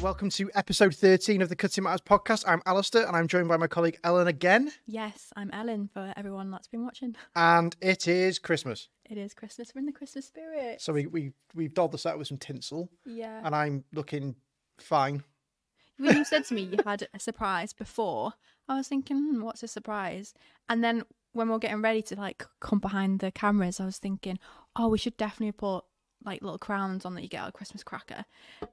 welcome to episode 13 of the Cutting Matters podcast. I'm Alistair and I'm joined by my colleague Ellen again. Yes, I'm Ellen for everyone that's been watching. And it is Christmas. It is Christmas. We're in the Christmas spirit. So we've dolled this out with some tinsel. Yeah. And I'm looking fine. When you said to me you had a surprise before, I was thinking, what's a surprise? And then when we were getting ready to like come behind the cameras, I was thinking, oh, we should definitely put like little crowns on that you get at a Christmas cracker.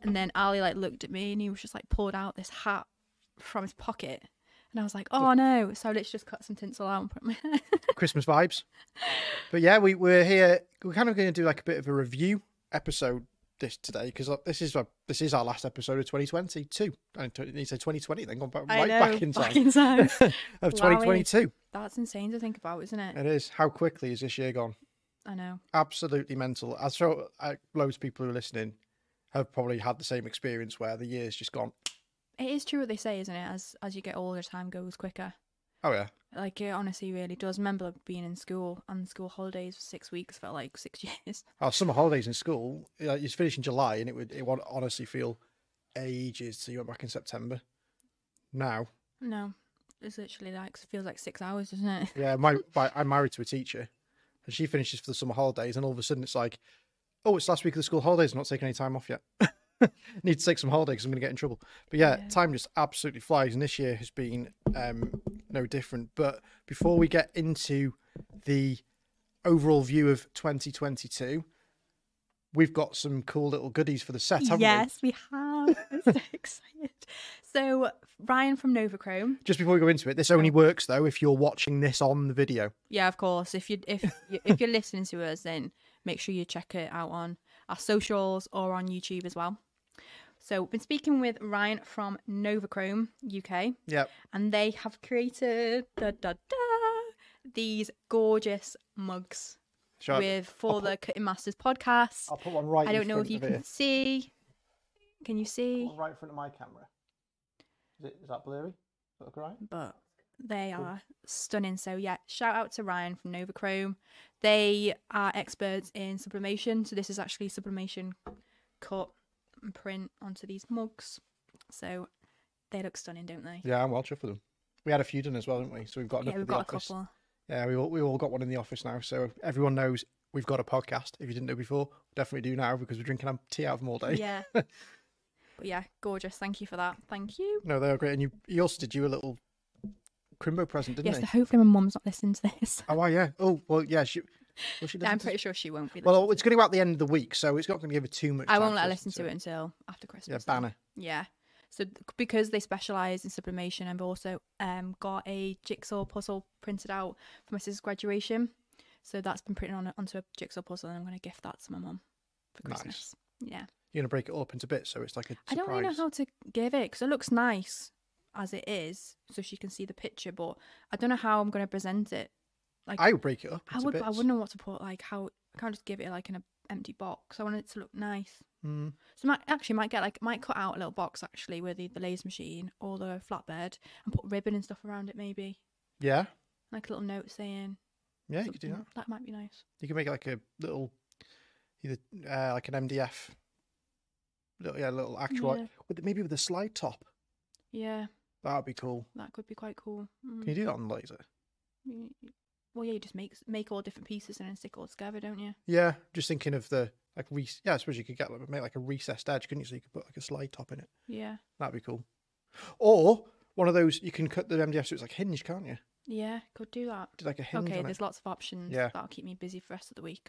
And then Ali like looked at me and he was just like pulled out this hat from his pocket. And I was like, oh no. So let's just cut some tinsel out and put it on my head. Christmas vibes. But yeah, we're here. We're kind of going to do like a bit of a review episode today because this is our last episode of 2022. I need to say 2020, then gone back in time. Of 2022. That's insane to think about, isn't it? It is. How quickly is this year gone? I know. Absolutely mental. I'm sure loads of people who are listening have probably had the same experience where the year's just gone. It is true what they say, isn't it? As you get older, time goes quicker. Oh yeah. Like it honestly really does. Remember being in school and school holidays for 6 weeks felt like 6 years. Oh, summer holidays in school. You finish in July, and it would honestly feel ages till you went back in September. Now. No, it's literally like feels like 6 hours, doesn't it? Yeah, I'm married to a teacher, and she finishes for the summer holidays, and all of a sudden it's like, oh, it's last week of the school holidays. I'm not taking any time off yet. Need to take some holiday because I'm going to get in trouble. But yeah, time just absolutely flies, and this year has been no different. But before we get into the overall view of 2022, we've got some cool little goodies for the set, haven't we? Yes, we have. I'm so excited. So Ryan from Novachrome. Just before we go into it, this only works though if you're watching this on the video. Yeah, of course. If you're listening to us, then make sure you check it out on our socials or on YouTube as well. So we've been speaking with Ryan from Novachrome UK. Yep. And they have created these gorgeous mugs for the Cutting Masters podcast. I'll put one right I don't know if you can see. Can you see? Put one right in front of my camera. Is that blurry? Does that look right? But they are stunning. So yeah, shout out to Ryan from Novachrome. They are experts in sublimation. So this is actually sublimation cut and print onto these mugs. So they look stunning, don't they? Yeah, I'm well chuffed with them. We had a few done as well, didn't we? So we've got enough we've in the got office. a couple. Yeah, we all got one in the office now. So everyone knows we've got a podcast. If you didn't know before, definitely do now because we're drinking tea out of them all day. Yeah. But yeah, gorgeous. Thank you for that. Thank you. No, they are great. And he also did you a little Crimbo present, didn't he? Yes, hopefully my mum's not listening to this. Oh, yeah. Oh, well, yeah. I'm pretty sure she won't be. Well, it's going to go out the end of the week, so it's not going to give her too much time. I won't let her listen to it until after Christmas. Yeah, banner. Yeah. So because they specialise in sublimation, I've also got a jigsaw puzzle printed out for my sister's graduation. So that's been printed onto a jigsaw puzzle, and I'm going to gift that to my mum for Christmas. Nice. Yeah. You're going to break it up into bits, so it's like a surprise. I don't really know how to give it because it looks nice as it is, so she can see the picture, but I don't know how I'm going to present it. Like I would break it up into bits. I wouldn't know what to put. Like how I can't just give it like in an empty box. I want it to look nice. Mm. So might cut out a little box actually with the laser machine or the flatbed and put ribbon and stuff around it maybe. Yeah. Like a little note saying. Yeah, you could do that. That might be nice. You can make it like a little, either like an MDF. Little actual, maybe with a slide top. Yeah. That would be cool. That could be quite cool. Can you do that on the laser? Well, yeah, you just make all different pieces and then stick all together, don't you? Yeah, just thinking of the I suppose you could make like a recessed edge, couldn't you? So you could put like a slide top in it. Yeah. That'd be cool. Or one of those you can cut the MDF so it's like hinged, can't you? Yeah, could do that. Do like a hinge. Okay, there's lots of options. Yeah. That'll keep me busy for the rest of the week.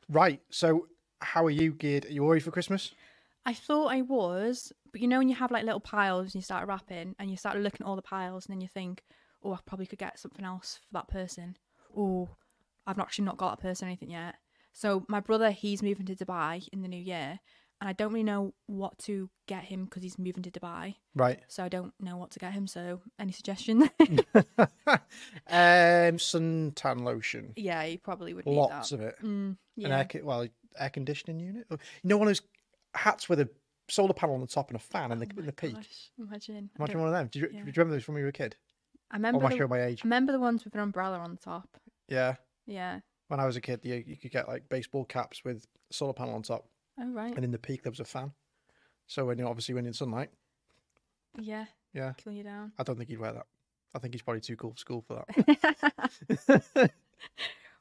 Right. So how are you geared? Are you all ready for Christmas? I thought I was, but you know when you have like little piles and you start wrapping and you start looking at all the piles and then you think, oh, I probably could get something else for that person. Oh, I've actually not got that person or anything yet. So my brother, he's moving to Dubai in the new year and I don't really know what to get him because he's moving to Dubai. Right. So I don't know what to get him. So any suggestion? Suntan lotion. Yeah, he probably would Lots need that. of it. Yeah. An air conditioning unit. You know, one of those hats with a solar panel on the top and a fan in the peak. Gosh, imagine one of them. Do you remember those from when you were a kid? I remember. Or am I showing my age? I remember the ones with an umbrella on the top. Yeah. Yeah. When I was a kid, you could get like baseball caps with a solar panel on top. Oh right. And in the peak there was a fan. So when you're obviously when in sunlight, Yeah. yeah, Cool you down. I don't think he'd wear that. I think he's probably too cool for school for that.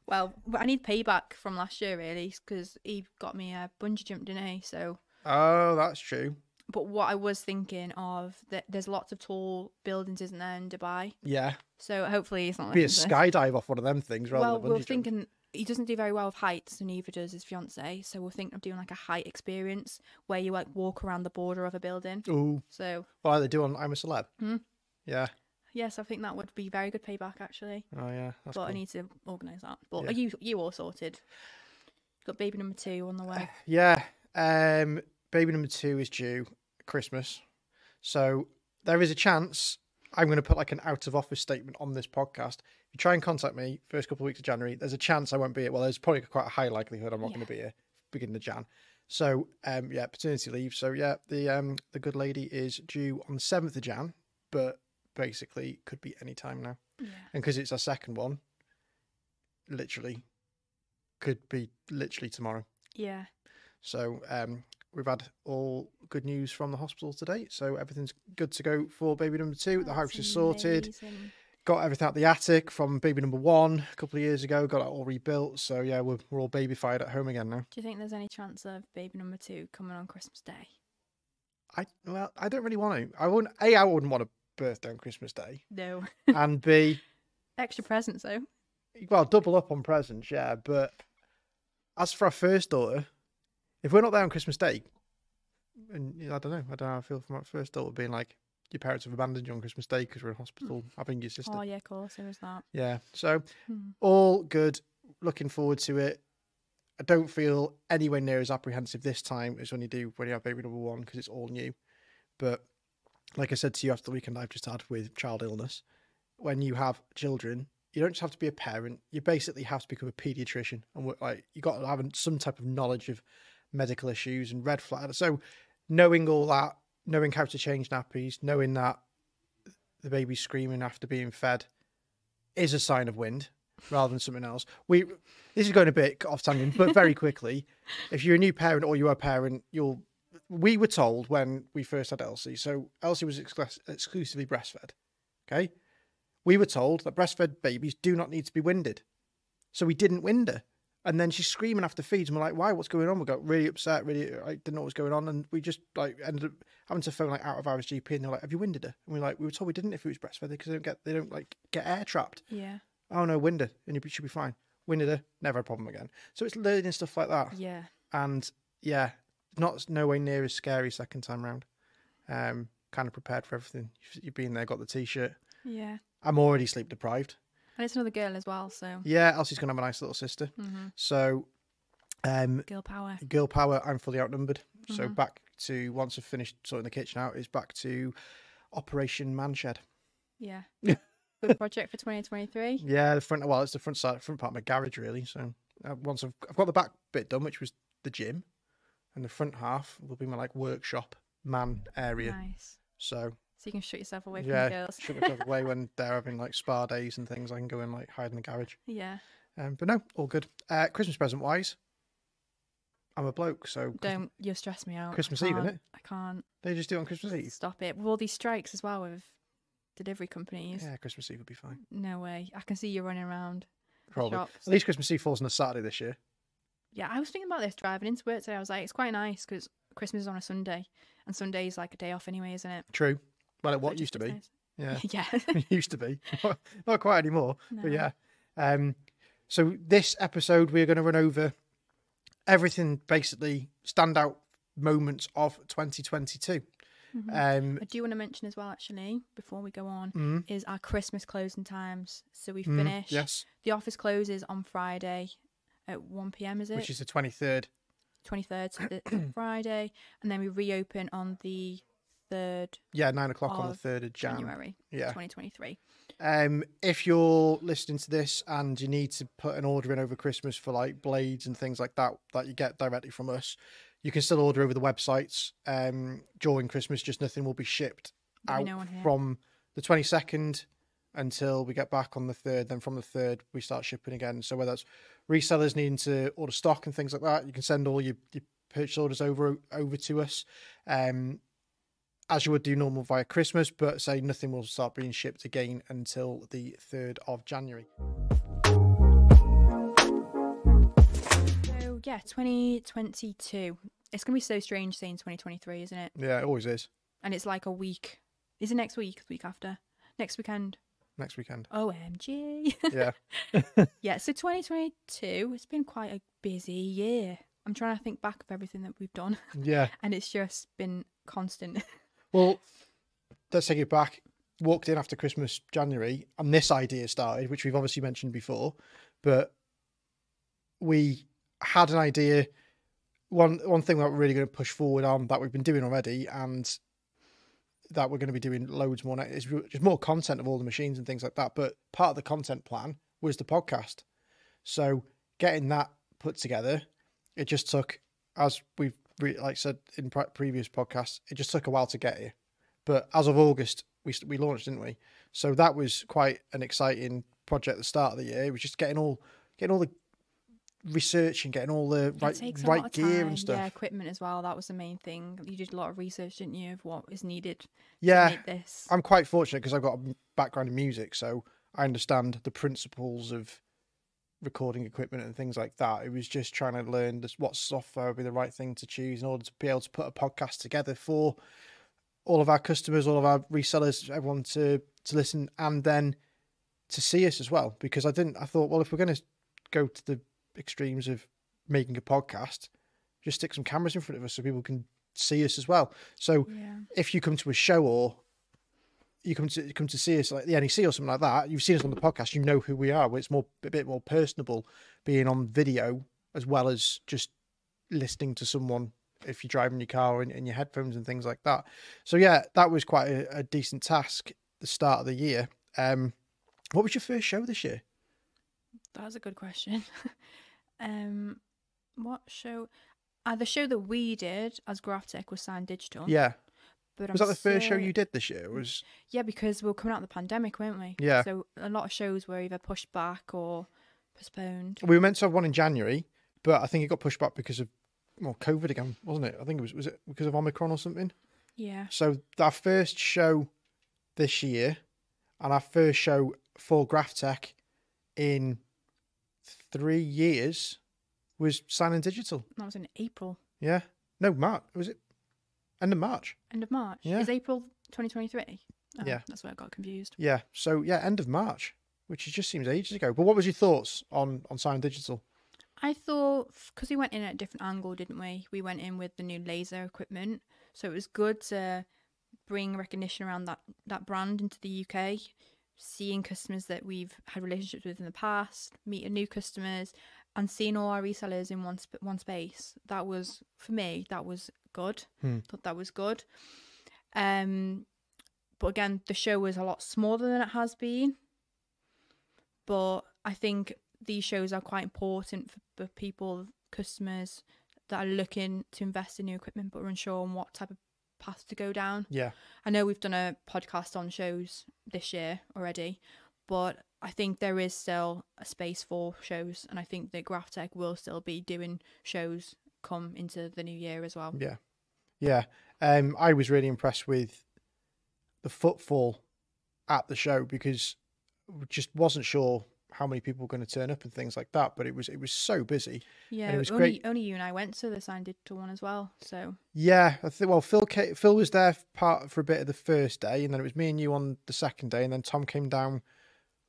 Well, I need payback from last year, really, because he got me a bungee jump, didn't he? So, Oh, that's true. but what I was thinking of, that there's lots of tall buildings, isn't there, in Dubai? Yeah, So hopefully he's not be a listening to this. skydive off one of them things rather Well, than a we're bungee jump. thinking he doesn't do very well with heights, and neither does his fiance. So we're thinking of doing like a height experience where you like walk around the border of a building. Ooh, So well, they do on I'm a Celeb. Hmm. Yeah. yes, I think that would be very good payback actually. Oh yeah, that's But I cool. need to organise that. But Yeah. are you all sorted? Got baby number 2 on the way. Yeah. Baby number 2 is due Christmas, so there is a chance I'm going to put like an out of office statement on this podcast. If you try and contact me first couple of weeks of January, there's a chance I won't be here. Well, there's probably quite a high likelihood I'm not going to be here beginning of Jan. So yeah, paternity leave. So yeah, the good lady is due on the 7th of Jan, but basically could be any time now. Yeah. And because it's our second one, literally could be literally tomorrow. Yeah. So we've had all good news from the hospital today. So everything's good to go for baby number 2. The house That's is sorted. amazing. Got everything out the attic from baby number 1 a couple of years ago. Got it all rebuilt. So yeah, we're all babyfied at home again now. Do you think there's any chance of baby number 2 coming on Christmas Day? I don't really want to. I wouldn't want a birthday on Christmas Day. No. And B, Extra presents though. well, double up on presents, yeah. But as for our first daughter, if we're not there on Christmas Day, and I don't know how I feel for my first daughter being like, your parents have abandoned you on Christmas Day because we're in hospital having your sister. Oh yeah, of course there was that. Yeah, so Hmm. all good. Looking forward to it. I don't feel anywhere near as apprehensive this time as when you have baby number 1 because it's all new. But like I said to you after the weekend I've just had with child illness, when you have children, you don't just have to be a parent. You basically have to become a paediatrician, and you got to have some type of knowledge of medical issues and red flags. So knowing all that, knowing how to change nappies, knowing that the baby's screaming after being fed is a sign of wind rather than something else. This is going a bit off tangent, but very quickly, if you're a new parent or you're a parent, we were told when we first had Elsie, so Elsie was exclusively breastfed, okay? We were told that breastfed babies do not need to be winded. So we didn't wind her. And then she's screaming after feeds, and we're like, why? What's going on? We got really upset, didn't know what was going on, and we just ended up having to phone out of hours GP, and they're like, have you winded her? And we were told we didn't if it was breastfed because they don't get air trapped. Yeah. Oh no, wind her, and you should be fine. Winded her, never a problem again. So it's learning stuff like that. Yeah. And yeah, nowhere near as scary second time round. Kind of prepared for everything. You've been there, got the t-shirt. Yeah. I'm already sleep deprived. And it's another girl as well, so Yeah, Elsie's gonna have a nice little sister. So girl power. girl power, I'm fully outnumbered. So back to, once I've finished sorting the kitchen out, is back to Operation Manshed. Yeah. Good project for 2023. Yeah, it's the front part of my garage really. So once I've got the back bit done, which was the gym, and the front half will be my like workshop man area. Nice. So you can shut yourself away from the girls. shut myself away when they're having like spa days and things. I can go and like hide in the garage. Yeah. But no, all good. Christmas present wise, I'm a bloke, so You'll stress me out. Christmas I Eve, can't- innit? I can't. They just do it on Christmas Eve. Stop it. With all these strikes as well with delivery companies. Yeah, Christmas Eve would be fine. No way. I can see you running around Probably. shops. At least Christmas Eve falls on a Saturday this year. Yeah, I was thinking about this driving into work today. I was like, it's quite nice because Christmas is on a Sunday, and Sunday's like a day off anyway, isn't it? True. Well, So what it used to just be. is Yeah. nice. Yeah. It used to be. Not quite anymore. But No. yeah. So this episode, we're going to run over everything, basically, standout moments of 2022. I do want to mention as well, actually, before we go on, is our Christmas closing times. So we finish. Yes. The office closes on Friday at 1 p.m, is it? Which is the 23rd. 23rd, so the Friday. And then we reopen on the 3rd Yeah, 9 o'clock on the of 3rd of January Yeah. 2023. If you're listening to this and you need to put an order in over Christmas for like blades and things like that you get directly from us, you can still order over the websites during Christmas. Just nothing will be shipped There'll out be no one here. from the 22nd until we get back on the 3rd. Then from the 3rd we start shipping again. So whether that's resellers needing to order stock and things like that, you can send all your purchase orders over to us. as you would do normal via Christmas, but say nothing will start being shipped again until the 3rd of January. So yeah, 2022. It's gonna be so strange saying 2023, isn't it? Yeah, it always is. And it's like a week. Is it next week? The week after? Next weekend? Next weekend. OMG. Yeah. Yeah, so 2022, it's been quite a busy year. I'm trying to think back of everything that we've done. Yeah. And it's just been constant. Well, let's take it back. Walked in after Christmas, January, and this idea started, which we've obviously mentioned before, but we had an idea. One thing that we're really going to push forward on that we've been doing already, and that we're going to be doing loads more is just more content of all the machines and things like that. But part of the content plan was the podcast. So getting that put together, it just took, as we've like said in previous podcasts, it just took a while to get here. But as of August, we launched, didn't we? So that was quite an exciting project at the start of the year. It was just getting all the research and getting all the right gear and stuff. Yeah, equipment as well. That was the main thing. You did a lot of research, didn't you, of what is needed to make this? I'm quite fortunate because I've got a background in music, so I understand the principles of recording equipment and things like that. It was just trying to learn what software would be the right thing to choose in order to be able to put a podcast together for all of our customers, all of our resellers, everyone to listen, and then to see us as well. Because I thought, well, if we're going to go to the extremes of making a podcast, just stick some cameras in front of us so people can see us as well. So if you come to a show or you come to see us like the NEC or something like that, you've seen us on the podcast, you know who we are. It's a bit more personable being on video as well as just listening to someone if you're driving your car or in your headphones and things like that. So yeah, that was quite a decent task at the start of the year. What was your first show this year? That's a good question. What show? The show that we did as GraphTech was Sign Digital. Yeah. But was that the first show you did this year? Yeah, because we were coming out of the pandemic, weren't we? Yeah. So a lot of shows were either pushed back or postponed. We were meant to have one in January, but I think it got pushed back because of COVID again, wasn't it? I think was it because of Omicron or something? Yeah. So our first show this year and our first show for GraphTech in 3 years was Sign Digital. That was in April. Yeah. No, March. Was it? End of March. End of March. Yeah. Is April 2023? Oh, yeah. That's where I got confused. Yeah. So yeah, end of March, which just seems ages ago. But what was your thoughts on Sign Digital? I thought, because we went in at a different angle, didn't we? We went in with the new laser equipment. So it was good to bring recognition around that brand into the UK, seeing customers that we've had relationships with in the past, meeting new customers, and seeing all our resellers in one space. That was, for me, that was good. Thought that was good. But again, the show was a lot smaller than it has been. But I think these shows are quite important for people, customers that are looking to invest in new equipment but are unsure on what type of path to go down. Yeah. I know we've done a podcast on shows this year already, but I think there is still a space for shows, and I think that GraphTech will still be doing shows come into the new year as well. Yeah. Yeah. I was really impressed with the footfall at the show because we just wasn't sure how many people were going to turn up and things like that, but it was so busy. Yeah, and it was only great. Only you and I went to the Sign Digital one as well. So yeah, I think Phil was there for a bit of the first day, and then it was me and you on the second day, and then Tom came down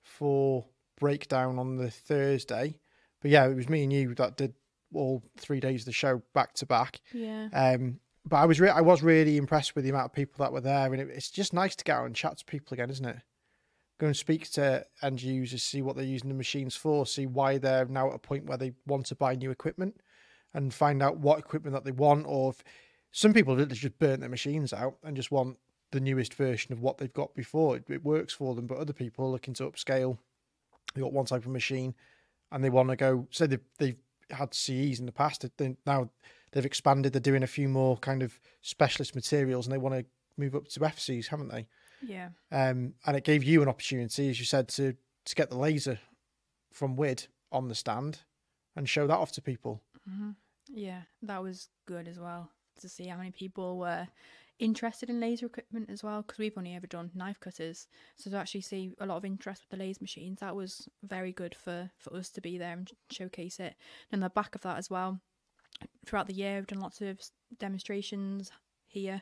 for breakdown on the Thursday. But yeah, it was me and you that did all 3 days of the show back to back. Yeah. But I was really impressed with the amount of people that were there, and it's just nice to get out and chat to people again, isn't it? Go and speak to end users, see what they're using the machines for, see why they're now at a point where they want to buy new equipment, and find out what equipment that they want. Or if some people literally just burnt their machines out and just want the newest version of what they've got before. It works for them, but other people are looking to upscale. They've got one type of machine and they want to go, so they've had CEs in the past, now they've expanded, they're doing a few more kind of specialist materials and they want to move up to FCs, haven't they? Yeah. And it gave you an opportunity, as you said, to get the laser from WID on the stand and show that off to people. Mm-hmm. Yeah, that was good as well. to see how many people were interested in laser equipment as well, because we've only ever done knife cutters. So to actually see a lot of interest with the laser machines, that was very good for us to be there and showcase it. And on the back of that as well, throughout the year, we've done lots of demonstrations here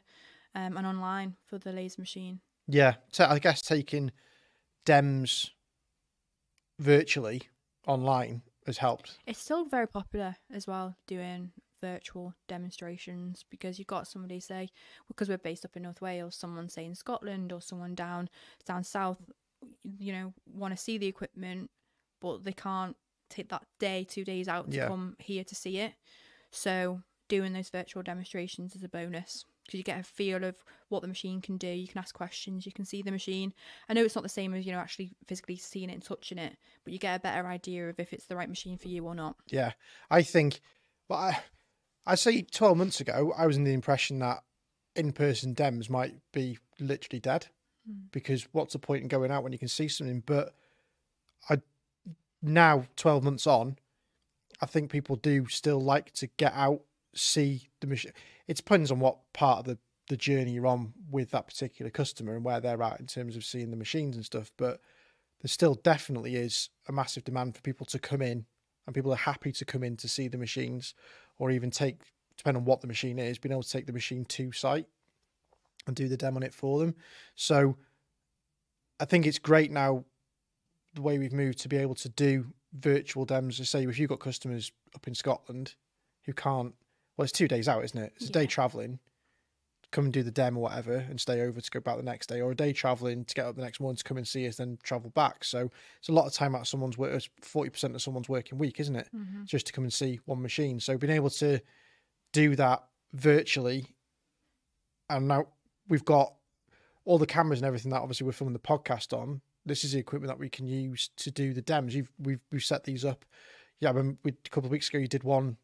and online for the laser machine. Yeah, so I guess taking dems virtually online has helped. It's still very popular as well, doing virtual demonstrations, because you've got somebody say, because we're based up in North Wales, someone say in Scotland or someone down south, you know, want to see the equipment, but they can't take that day, 2 days out to come here to see it. So doing those virtual demonstrations is a bonus, because you get a feel of what the machine can do. You can ask questions, you can see the machine. I know it's not the same as, you know, actually physically seeing it and touching it, but you get a better idea of if it's the right machine for you or not. Yeah, I think, well, I'd say 12 months ago, I was in the impression that in-person dems might be literally dead, because what's the point in going out when you can see something? But now, 12 months on, I think people do still like to get out, see the machine. It depends on what part of the journey you're on with that particular customer and where they're at in terms of seeing the machines and stuff. But there still definitely is a massive demand for people to come in, and people are happy to come in to see the machines, or even take, depending on what the machine is, being able to take the machine to site and do the demo on it for them. So I think it's great now, the way we've moved, to be able to do virtual demos. To say, if you've got customers up in Scotland who can't, well, it's 2 days out, isn't it? It's a day travelling, come and do the demo or whatever, and stay over to go back the next day, or a day travelling to get up the next morning to come and see us, then travel back. So it's a lot of time out of someone's work. It's 40% of someone's working week, isn't it? Just to come and see one machine. So being able to do that virtually, and now we've got all the cameras and everything that obviously we're filming the podcast on. This is the equipment that we can use to do the demos. We've set these up. Yeah, a couple of weeks ago you did one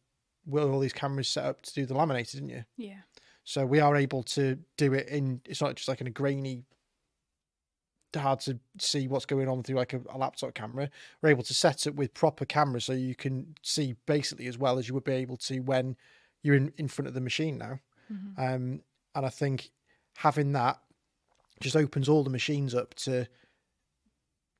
with all these cameras set up to do the laminated, didn't you? Yeah. So we are able to do it in, it's not just like in a grainy, hard to see what's going on through like a laptop camera. We're able to set it with proper cameras, so you can see basically as well as you would be able to when you're in front of the machine now. And I think having that just opens all the machines up to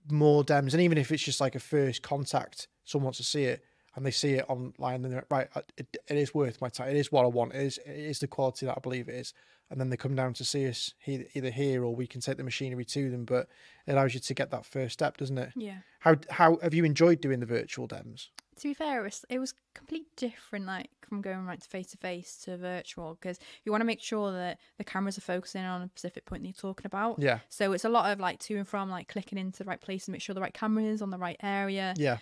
more demos. And even if it's just like a first contact, someone wants to see it and they see it online, and they're like, right, it is worth my time. It is what I want. It is the quality that I believe it is. And then they come down to see us either here, or we can take the machinery to them. But it allows you to get that first step, doesn't it? Yeah. How have you enjoyed doing the virtual demos? To be fair, it was completely different, like from going right to face to virtual, because you want to make sure that the cameras are focusing on a specific point that you're talking about. Yeah. So it's a lot of like to and from, like clicking into the right place to make sure the right camera is on the right area. Yeah.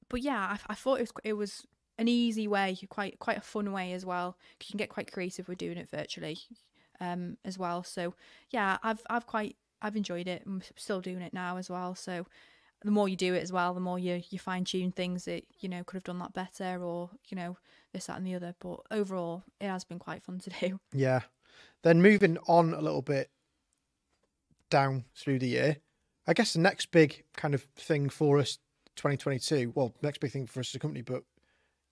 But yeah, I thought it was an easy way, quite a fun way as well. You can get quite creative with doing it virtually, as well. So yeah, I've enjoyed it. I'm still doing it now as well. So the more you do it as well, the more you fine tune things that, you know, could have done that better, or, you know, this, that and the other. But overall, it has been quite fun to do. Yeah. Then moving on a little bit down through the year, I guess the next big kind of thing for us, 2022, well, next big thing for us as a company, but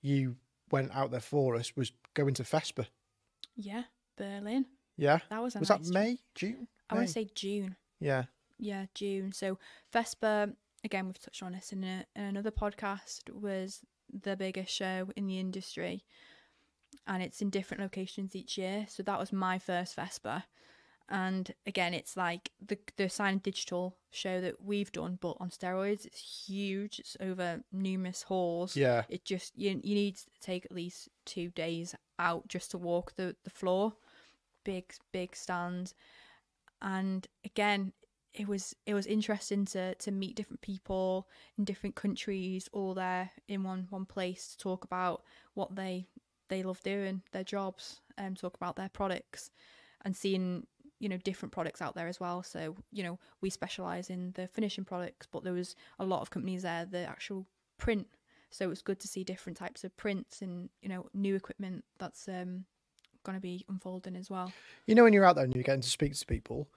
you went out there for us, was going to FESPA. Yeah, Berlin. Yeah. That was that May, June? I want to say June. Yeah. Yeah, June. So FESPA, again, we've touched on this in another podcast, was the biggest show in the industry, and it's in different locations each year. So that was my first FESPA. And again, it's like the Sign Digital show that we've done, but on steroids. It's huge. It's over numerous halls. Yeah. It just, you need to take at least 2 days out just to walk the floor. Big stands. And again, it was interesting to meet different people in different countries, all there in one place, to talk about what they love doing, their jobs, and talk about their products, and seeing, you know, different products out there as well. So, you know, we specialize in the finishing products, but there was a lot of companies there, the actual print. So it's good to see different types of prints and, you know, new equipment that's going to be unfolding as well. You know, when you're out there and you're getting to speak to people,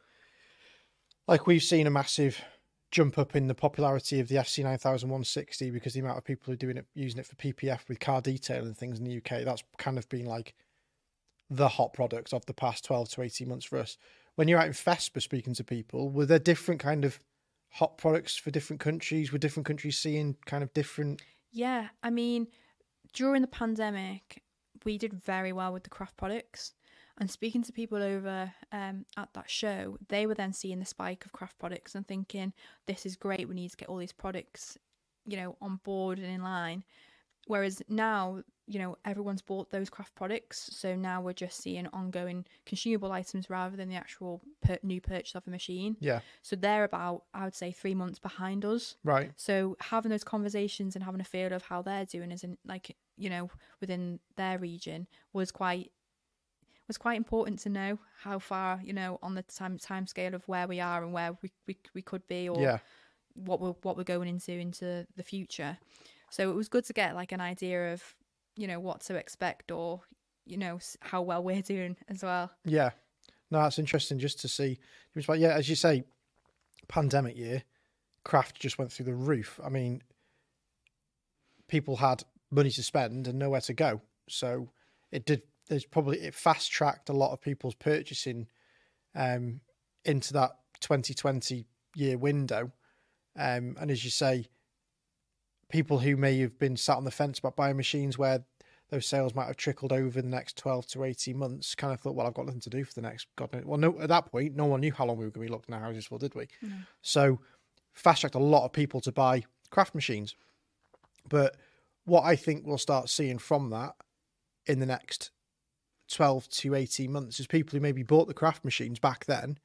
like we've seen a massive jump up in the popularity of the FC9160 because the amount of people who are doing it, using it for PPF with car detail and things in the UK, that's kind of been like the hot product of the past 12 to 18 months for us. When you're out in FESPA speaking to people, were there different kind of hot products for different countries? Were different countries seeing kind of different? Yeah, I mean, during the pandemic, we did very well with the craft products. And speaking to people over at that show, they were then seeing the spike of craft products and thinking, this is great, we need to get all these products, on board and in line. Whereas now, everyone's bought those craft products. So now we're just seeing ongoing consumable items rather than the actual new purchase of a machine. Yeah. So they're about, I would say, 3 months behind us. Right. So having those conversations and having a feel of how they're doing is within their region was quite important to know how far, on the time scale of where we are and where we could be, or what we're going into the future. So it was good to get like an idea of, what to expect, or, how well we're doing as well. Yeah. No, that's interesting just to see. It was like, yeah, as you say, pandemic year, craft just went through the roof. I mean, people had money to spend and nowhere to go. So it fast tracked a lot of people's purchasing into that 2020 year window. And as you say, people who may have been sat on the fence about buying machines where those sales might have trickled over the next 12 to 18 months kind of thought, well, I've got nothing to do for the next, God knows. Well, no, at that point, no one knew how long we were going to be looking at houses for, did we? No. So fast tracked a lot of people to buy craft machines. But what I think we'll start seeing from that in the next 12 to 18 months is people who maybe bought the craft machines back then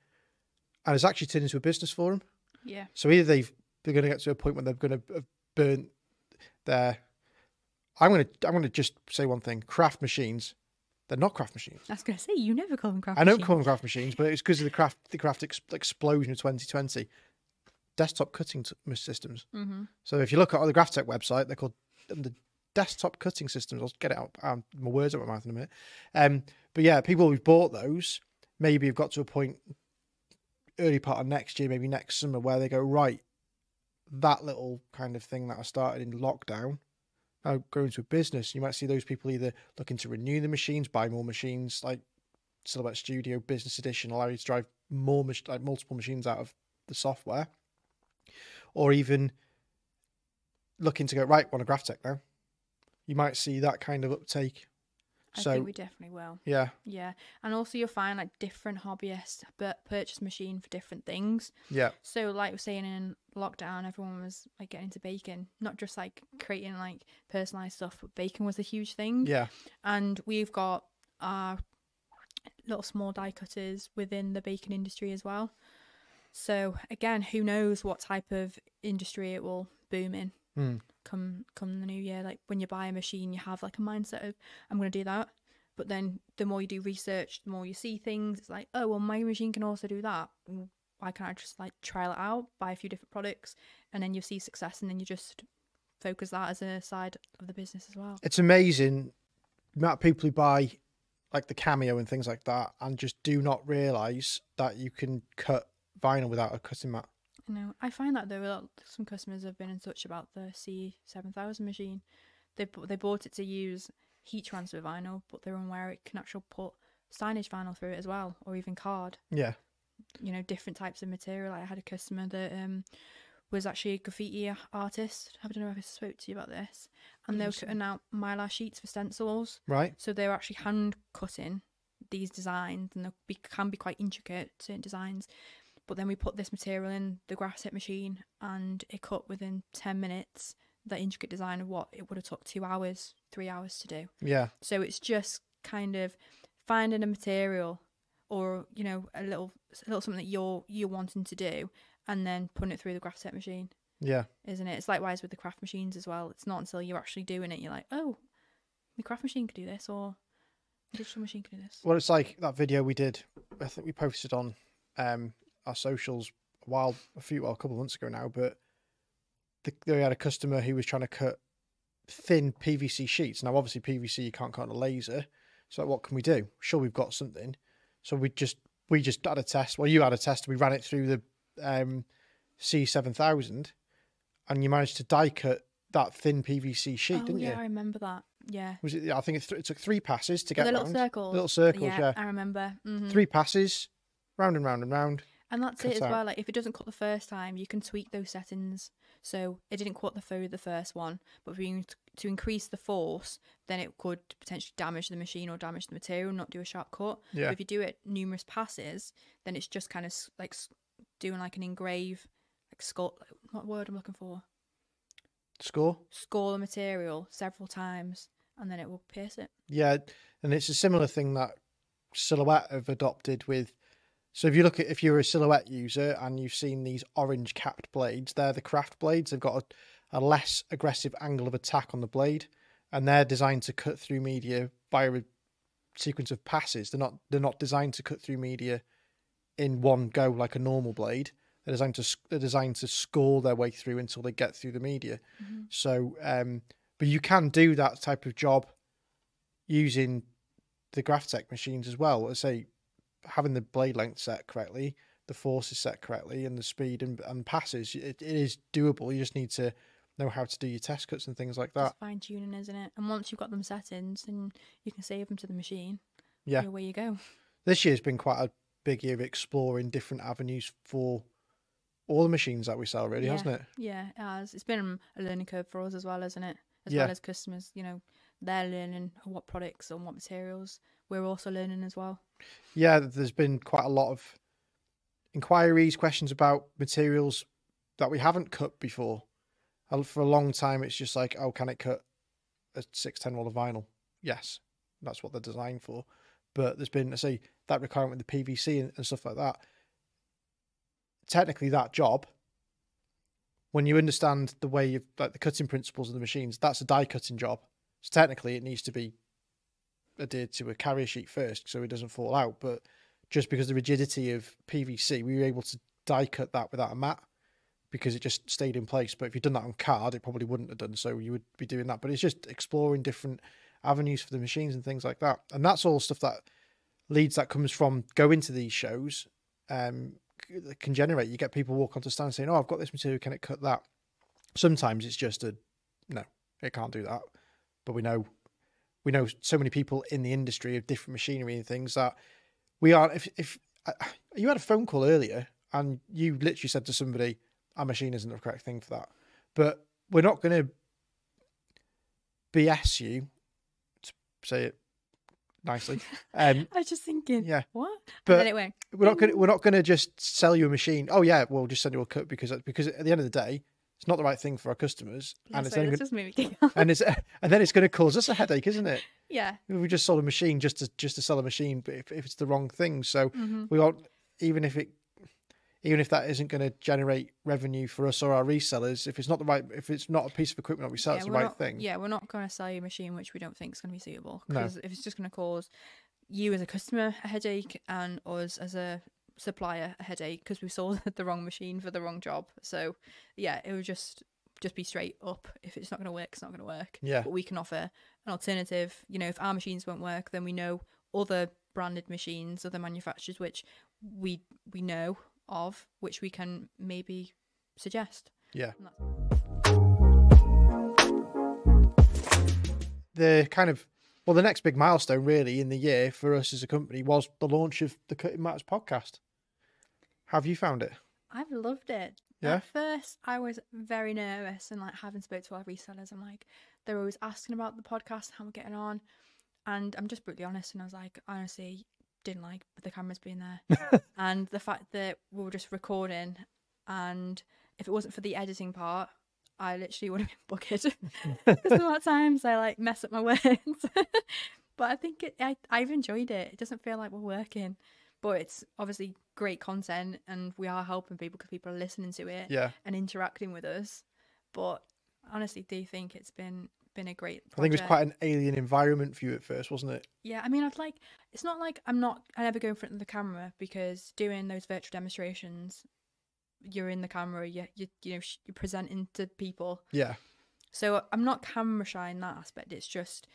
and it's actually turned into a business for them. Yeah. So either they're going to get to a point when they're going to have burnt their... I'm going to just say one thing. Craft machines, they're not craft machines. I was going to say, you never call them craft I machines. don't call them craft machines, but it's because of the craft explosion of 2020. Desktop cutting systems. Mm-hmm. So if you look at the GraphTech website, they're called the desktop cutting systems. I'll get it out. My words out of my mouth in a minute. But yeah, people who've bought those maybe have got to a point early part of next year, maybe next summer, where they go, right, that little kind of thing that I started in lockdown, now go into a business. You might see those people either looking to renew the machines, buy more machines, like Silhouette Studio Business Edition, allow you to drive more, multiple machines out of the software, or even looking to go, right, want a GraphTech now. You might see that kind of uptake. I think we definitely will. Yeah. Yeah. And also you'll find like different hobbyists purchase machine for different things. Yeah. So like we're saying, in lockdown, everyone was like getting into baking, not just like creating like personalized stuff, but baking was a huge thing. Yeah. And we've got our little small die cutters within the baking industry as well. So again, who knows what type of industry it will boom in. Come the new year. Like when you buy a machine, you have like a mindset of, I'm going to do that. But then the more you do research, the more you see things. It's like, oh, well, my machine can also do that. Why can't I just like trial it out, buy a few different products, and then you see success, and then you just focus that as a side of the business as well. It's amazing the amount of people who buy like the Cameo and things like that and just do not realise that you can cut vinyl without a cutting mat. No, I find that though, some customers have been in touch about the C7000 machine. They bought it to use heat transfer vinyl, but they're unaware it can actually put signage vinyl through it as well, or even card. Yeah. Different types of material. I had a customer that was actually a graffiti artist. I don't know if I spoke to you about this. And they were cutting out mylar sheets for stencils. Right. So they were actually hand cutting these designs, and they can be quite intricate, certain designs. But then we put this material in the GraphTech machine and it cut within 10 minutes that intricate design of what it would have took 2 hours, 3 hours to do. Yeah. So it's just kind of finding a material or, a little something that you're wanting to do and then putting it through the GraphTech machine. Yeah. Isn't it? It's likewise with the craft machines as well. It's not until you're actually doing it, you're like, oh, the craft machine could do this, or the digital machine could do this. Well, it's like that video we did, I think we posted on our socials a couple of months ago now, but they had a customer who was trying to cut thin PVC sheets. Now, obviously, PVC you can't cut on a laser. So, what can we do? Sure, we've got something. So we just had a test. Well, you had a test. We ran it through the C7000, and you managed to die cut that thin PVC sheet, didn't yeah, you? I remember that. Yeah. Was it? I think it took 3 passes to get The round. little circles. Little circles, yeah. I remember. 3 passes, round and round and round. And that's cut it as out. well. Like if it doesn't cut the first time, you can tweak those settings. So it didn't cut the first one, but for you to increase the force, then it could potentially damage the machine or damage the material, not do a sharp cut. Yeah. But if you do it numerous passes, then it's just kind of like doing like an engrave, like skull. What word I'm looking for? Score? Score the material several times, and then it will pierce it. Yeah, and it's a similar thing that Silhouette have adopted with. So if you're a Silhouette user and you've seen these orange capped blades, they're the craft blades. They've got a less aggressive angle of attack on the blade, and they're designed to cut through media via a sequence of passes. They're not designed to cut through media in one go like a normal blade. They're designed to score their way through until they get through the media. Mm-hmm. So, but you can do that type of job using the Graphtec machines as well. I say, having the blade length set correctly, the force is set correctly, and the speed and passes, it is doable. You just need to know how to do your test cuts and things like that. Just fine tuning, isn't it? And once you've got them settings, then you can save them to the machine. Yeah. Away you go. This year's been quite a big year of exploring different avenues for all the machines that we sell, really, hasn't it? Yeah, it has. It's been a learning curve for us as well, isn't it? As Yeah. well as customers, they're learning what products and what materials. We're also learning as well. Yeah, there's been quite a lot of inquiries, questions about materials that we haven't cut before. For a long time, it's just like, oh, can it cut a 610 roll of vinyl? Yes, that's what they're designed for. But there's been, I say, that requirement with the PVC and stuff like that. Technically, that job, when you understand the way you've, like the cutting principles of the machines, that's a die cutting job. So technically, it needs to be adhered to a carrier sheet first so it doesn't fall out. But just because of the rigidity of PVC, we were able to die cut that without a mat because it just stayed in place. But if you'd done that on card, it probably wouldn't have done. So you would be doing that. But it's just exploring different avenues for the machines and things like that. And that's all stuff that leads that comes from going to these shows. Can generate. You get people walk onto stand saying, "Oh, I've got this material. Can it cut that?" Sometimes it's just no, it can't do that. But we know so many people in the industry of different machinery and things that we are. If you had a phone call earlier and you literally said to somebody, "Our machine isn't the correct thing for that," but we're not going to BS you, to say it nicely. I was just thinking, yeah, what? But and then it went. we're not going to just sell you a machine. Oh yeah, we'll just send you a cut because at the end of the day, it's not the right thing for our customers, and it's That's just me. and then it's going to cause us a headache, isn't it? Yeah. We just sold a machine just to sell a machine, but if it's the wrong thing, so we won't, even if that isn't going to generate revenue for us or our resellers, if it's not a piece of equipment that we sell, it's the right thing. Yeah, we're not going to sell you a machine which we don't think is going to be suitable. No. Because if it's just going to cause you as a customer a headache and us as a supplier a headache because we sold the wrong machine for the wrong job. So yeah, it would just be straight up. If it's not going to work, it's not going to work. Yeah. But we can offer an alternative. If our machines won't work, then we know other branded machines, other manufacturers which we know of, which we can maybe suggest. Yeah. The next big milestone really in the year for us as a company was the launch of the Cutting Matters podcast. Have you found it? I've loved it. Yeah. At first, I was very nervous and having spoke to our resellers, they're always asking about the podcast, how we're getting on. And I'm just brutally honest. And I was like, honestly, didn't like the cameras being there. And the fact that we were just recording. And if it wasn't for the editing part, I literally would have been bucketed. Because a lot of times I mess up my words. But I think I've enjoyed it. It doesn't feel like we're working. But it's obviously great content and we are helping people because people are listening to it and interacting with us. But honestly, do you think it's been a great project? I think it was quite an alien environment for you at first, wasn't it? Yeah, it's not like I never go in front of the camera because doing those virtual demonstrations, you're in the camera, you're presenting to people. Yeah. So I'm not camera shy in that aspect. It's just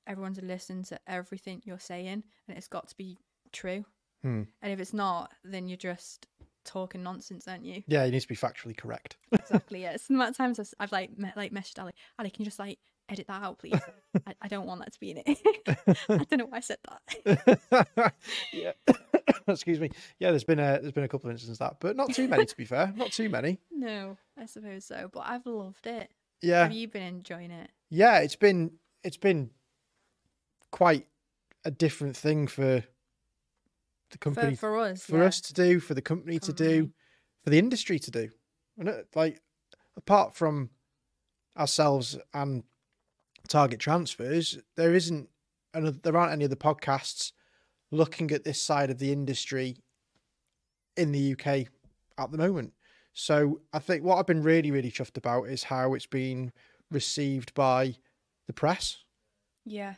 everyone's listening to everything you're saying and it's got to be true. And if it's not, then you're just talking nonsense, don't you? Yeah, it needs to be factually correct. Exactly. Yeah. It's the amount of times I've messaged Ali. Ali, can you just like edit that out, please? I don't want that to be in it. I don't know why I said that. Yeah. Excuse me. Yeah, there's been a couple of instances of that, but not too many, to be fair. Not too many. No, I suppose so. But I've loved it. Yeah. Have you been enjoying it? Yeah, it's been quite a different thing for the company, for us, for us to do, for the company to do, for the industry to do. And like, apart from ourselves and Target Transfers, there aren't any other podcasts looking at this side of the industry in the UK at the moment. So I think what I've been really, really chuffed about is how it's been received by the press. Yeah.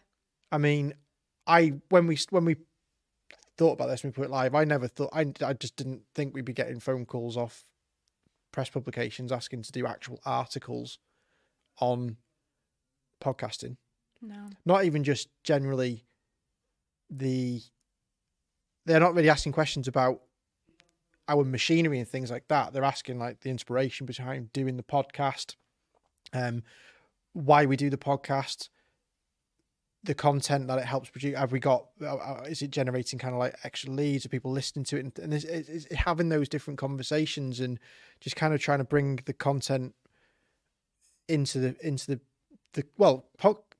I mean, when we thought about this when we put it live, I never thought, I just didn't think we'd be getting phone calls off press publications asking to do actual articles on podcasting. No. Not even just generally they're not really asking questions about our machinery and things like that. They're asking like the inspiration behind doing the podcast, why we do the podcast, the content that it helps produce. Have we got, is it generating kind of like extra leads? Are people listening to it? And it's having those different conversations and just kind of trying to bring the content into the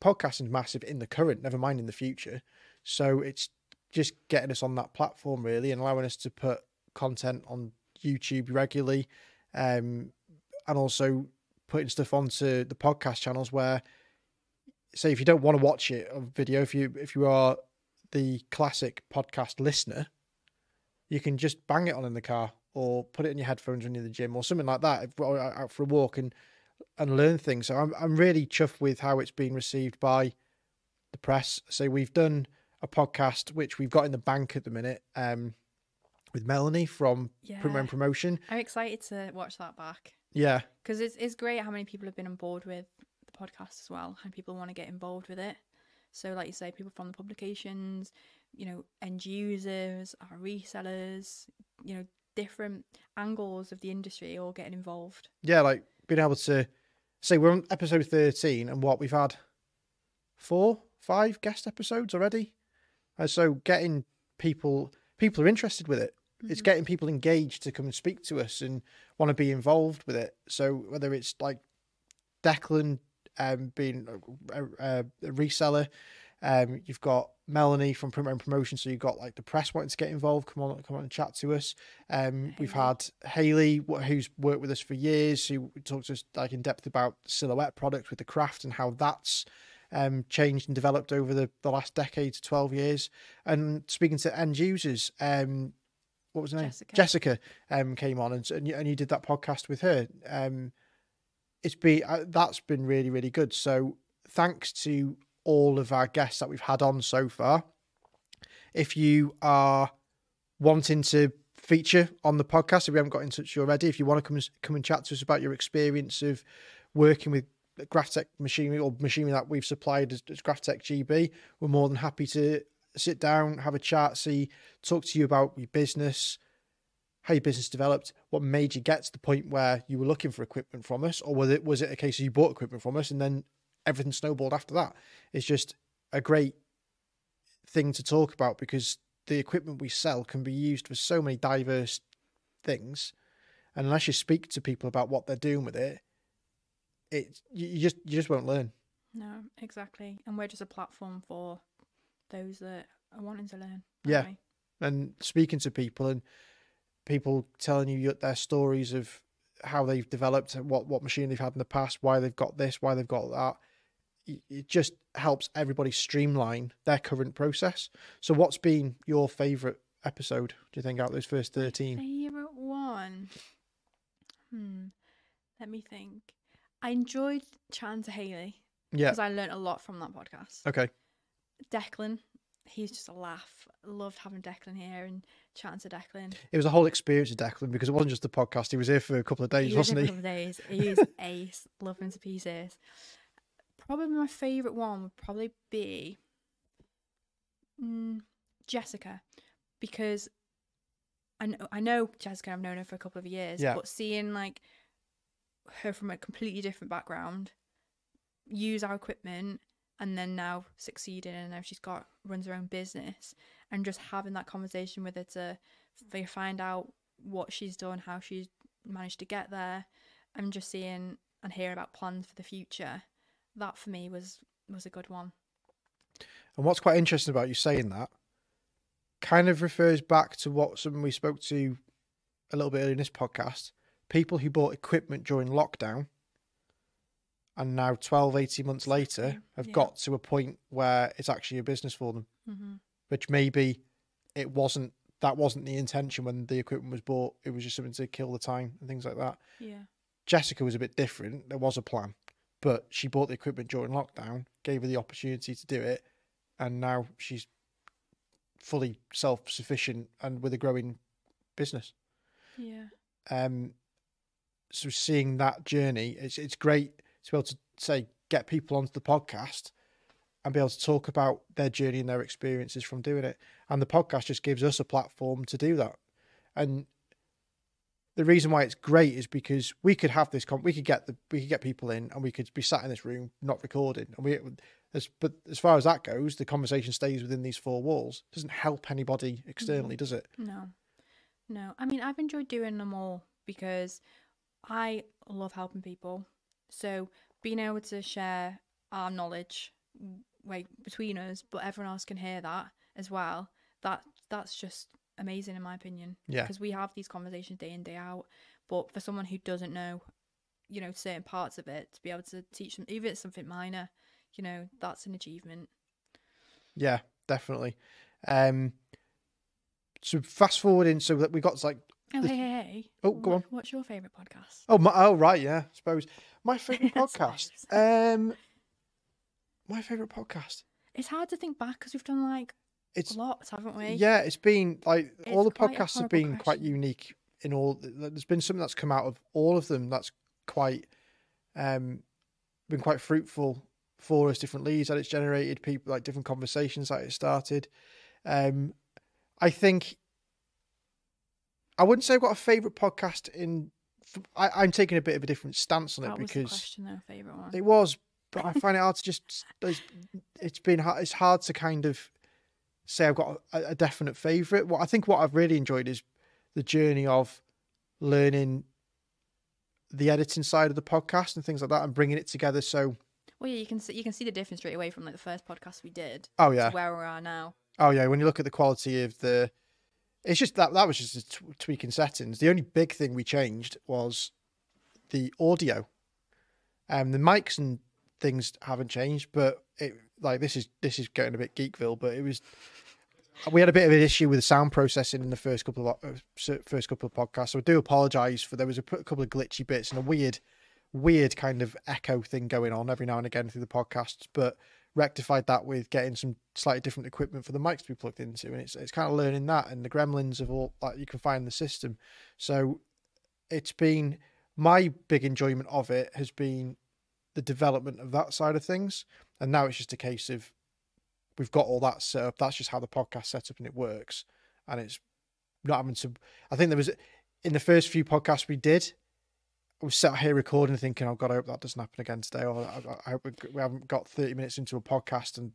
podcasting is massive in the current, never mind in the future. So it's just getting us on that platform really and allowing us to put content on YouTube regularly, and also putting stuff onto the podcast channels where, say, if you don't want to watch it on video, if you are the classic podcast listener, you can just bang it on in the car or put it in your headphones when you're in the gym or something like that, or out for a walk and learn things. So I'm really chuffed with how it's been received by the press. So we've done a podcast which we've got in the bank at the minute, with Melanie from Print and Promotion. I'm excited to watch that back. Yeah, because it's great how many people have been on board with the podcast as well, and people want to get involved with it. So, like you say, people from the publications, end users, our resellers, different angles of the industry all getting involved. Yeah, like being able to say we're on episode 13 and we've had 4-5 guest episodes already. So getting people are interested with it. Mm-hmm. It's getting people engaged to come and speak to us and want to be involved with it. So whether it's like Declan being a reseller, you've got Melanie from Print and Promotion, so you've got like the press wanting to get involved, come on and chat to us. We've had Hayley, who's worked with us for years, who talks to us like in depth about Silhouette products with the craft and how that's changed and developed over the last decade to 12 years. And speaking to end users, what was her name? Jessica came on and you did that podcast with her. That's been really, really good. So thanks to all of our guests that we've had on so far. If you are wanting to feature on the podcast, if we haven't got in touch already, if you want to come and chat to us about your experience of working with Graphtec machinery or machinery that we've supplied as Graphtec GB, we're more than happy to sit down, have a chat, talk to you about your business, how your business developed, what made you get to the point where you were looking for equipment from us, or was it a case of you bought equipment from us and then everything snowballed after that? It's just a great thing to talk about because the equipment we sell can be used for so many diverse things, and unless you speak to people about what they're doing with it, you just won't learn. No, exactly. And we're just a platform for those that are wanting to learn. Yeah, and speaking to people and people telling you their stories of how they've developed, what machine they've had in the past, why they've got this, why they've got that. It just helps everybody streamline their current process. So what's been your favourite episode, do you think, out of those first 13? Favourite one? Let me think. I enjoyed chatting to Hayley. Yeah. Because I learned a lot from that podcast. Okay. Declan, he's just a laugh. Loved having Declan here and chatting to Declan. It was a whole experience with Declan because it wasn't just the podcast. He was here for a couple of days, wasn't he? A couple of days. He's ace. Love him to pieces. Probably my favourite one would probably be Jessica, because I know Jessica, I've known her for a couple of years, Yeah. but seeing like her from a completely different background use our equipment and then now succeeding, and now she's runs her own business, and just having that conversation with her to find out what she's done, how she's managed to get there, and just seeing and hearing about plans for the future, that for me was a good one. And what's quite interesting about you saying that kind of refers back to what someone we spoke to a little bit earlier in this podcast, people who bought equipment during lockdown and now 12, 18 months later have got to a point where it's actually a business for them, which maybe that wasn't the intention when the equipment was bought. It was just something to kill the time and things like that. Yeah. Jessica was a bit different. There was a plan, but she bought the equipment during lockdown, gave her the opportunity to do it, and now she's fully self-sufficient and with a growing business. Yeah. So seeing that journey, it's great to be able to say, get people onto the podcast and be able to talk about their journey and their experiences from doing it. And the podcast just gives us a platform to do that. And the reason why it's great is because we could have this, we could get people in and we could be sat in this room, not recording. And but as far as that goes, the conversation stays within these four walls. It doesn't help anybody externally, does it? No. I mean, I've enjoyed doing them all because I love helping people. So being able to share our knowledge between us, but everyone else can hear that as well, that's just amazing in my opinion. Yeah. Because we have these conversations day in, day out. But for someone who doesn't know, certain parts of it, to be able to teach them, even if it's something minor, that's an achievement. Yeah, definitely. So fast forwarding, so that we got like. Hey. Oh, go on. What's your favourite podcast? Oh, right, yeah, I suppose. My favourite podcast. My favourite podcast. It's hard to think back because we've done lots, haven't we? Yeah, it's been like all the podcasts have been question. quite unique in all. There's been something that's come out of all of them that's quite been quite fruitful for us. Different leads that it's generated, people like different conversations that it started. I think I wouldn't say I've got a favourite podcast I'm taking a bit of a different stance on it because the question, though, favourite one. It was, but I find it hard to just. It's hard to kind of say I've got a definite favourite. What I've really enjoyed is the journey of learning the editing side of the podcast and things like that, and bringing it together. So, well, yeah, you can see the difference straight away from the first podcast we did. Oh yeah, to where we are now. Oh yeah, when you look at the quality of it's just that was just a tweak in settings. The only big thing we changed was the audio. The mics and things haven't changed, but this is getting a bit Geekville. But we had a bit of an issue with the sound processing in the first couple of podcasts. So I do apologise there was a couple of glitchy bits and a weird kind of echo thing going on every now and again through the podcasts, but rectified that with getting some slightly different equipment for the mics to be plugged into, and it's kind of learning that and the gremlins of all that you can find in the system. So it's been my big enjoyment of it has been the development of that side of things, and now it's just a case of we've got all that set up. That's just how the podcast set up and it works, and it's not having to. I think there was in the first few podcasts we did, I was sat here recording thinking, oh God, I hope that doesn't happen again today. Or I hope we haven't got 30 minutes into a podcast and